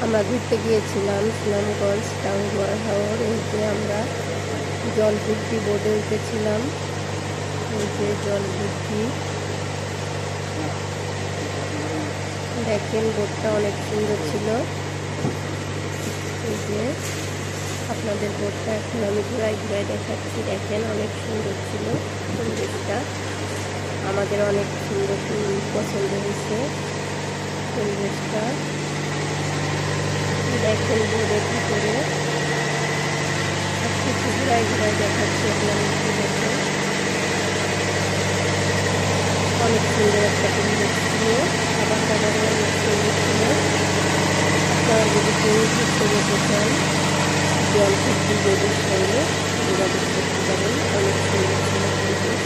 আমরা ঘুরতে গিয়েছিলাম সুনামগঞ্জ টাউন হাওর। এই যে আমরা জলভর্তি বোটে উঠেছিলাম। এই যে জলভর্তি, দেখেন বোটটা অনেক সুন্দর ছিল। এই যে আপনাদের বোটটা এখন আমি ঘুরাই ঘুরাই দেখাচ্ছি। দেখেন অনেক সুন্দর ছিল পরিবেশটা, আমাদের অনেক সুন্দর পছন্দ হয়েছে পরিবেশটা। দেখেন বোর্ডের ভিতরে সব কিছু ঘুরাই ঘুরাই দেখাচ্ছি আপনাদেরকে। দেখেন অনেক সুন্দর একটা পরিবেশ ছিল, খাবার দাবারও অনেক সুন্দর ছিল। আপনারা যদি কেউ ঘুরতে যেতে চান জলভর্তি বোর্ডের সঙ্গে যোগাযোগ করতে পারেন। অনেক সুন্দর ছিল পরিবেশ,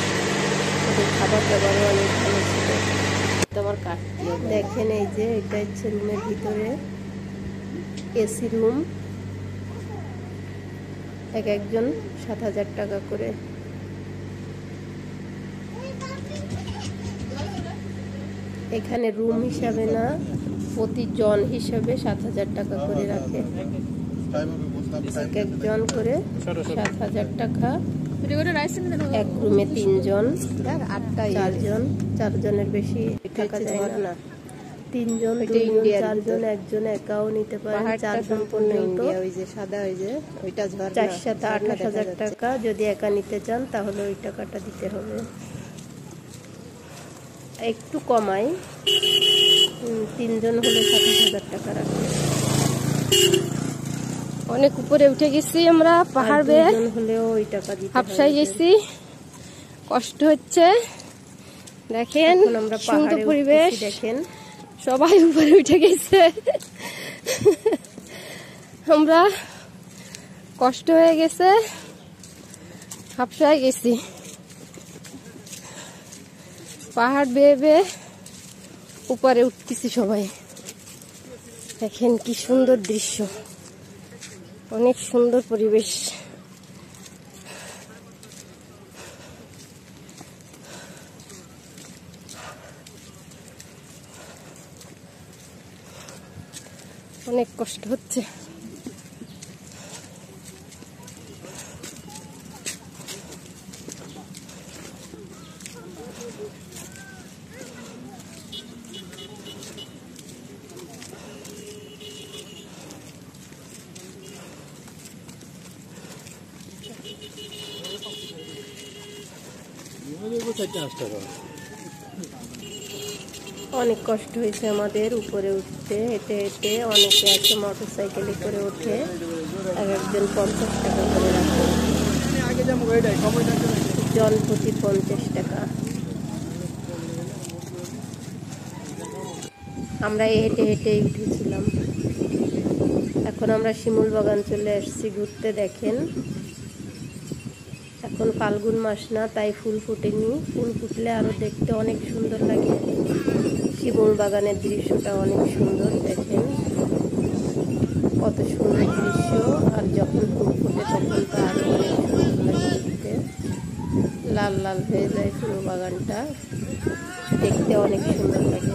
ওদের খাবার দাবারও অনেক ভালো ছিল। তোমার কাটতে দেখেন এই যে এটা হচ্ছে রুমের ভিতরে এসি রুম, একজন 7,000 টাকা করে। এখানে রুম হিসাবে না, প্রতিজন হিসাবে 7,000 টাকা করে রাখে। একজন করে 7,000 টাকা। এক রুমে 3 জন, 4 জন, 4 জনের বেশি টাকা যায় না। 3 জন, 2 জন, 4 জন, একজন একাও নিতে পারে। 4 জন পর্যন্ত 4,000 টাকা। যদি একা নিতে চান তাহলে ওই টাকাটা দিতে হবে। একটু কমাই, 3 জন হলে 7,000 টাকা রাখে। অনেক উপরে উঠে গেছি আমরা, পাহাড় বেয়ে হলেও ওই টাকা দিতে হাফসাই গেছি, কষ্ট হচ্ছে। দেখেন আমরা সুন্দর পরিবেশ, দেখেন সবাই উপরে উঠে গেছে। আমরা কষ্ট হয়ে গেছে, হাফসাই গেছি। পাহাড় বেয়ে বেয়ে উপরে উঠতেছি সবাই। দেখেন কি সুন্দর দৃশ্য, অনেক সুন্দর পরিবেশ। অনেক কষ্ট হচ্ছে। অনেক কষ্ট হয়েছে আমাদের উপরে উঠতে, হেঁটে হেঁটে। অনেকে আছে মোটর সাইকেলে করে ওঠে, একজন 50 টাকা করে রাখে, জন প্রতি 50 টাকা। আমরা হেঁটে হেঁটেই উঠেছিলাম। এখন আমরা শিমুল বাগান চলে আসছি ঘুরতে। দেখেন এখন ফাল্গুন মাস না, তাই ফুল ফুটেনি। ফুল ফুটলে আরো দেখতে অনেক সুন্দর লাগে। শিমুল বাগানের দৃশ্যটা অনেক সুন্দর, দেখেন কত সুন্দর দৃশ্য। আর যখন ফুল ফুটে তখন তো আরো অনেক সুন্দর লাগে দেখতে, লাল লাল হয়ে যায় পুরো বাগানটা, দেখতে অনেক সুন্দর লাগে।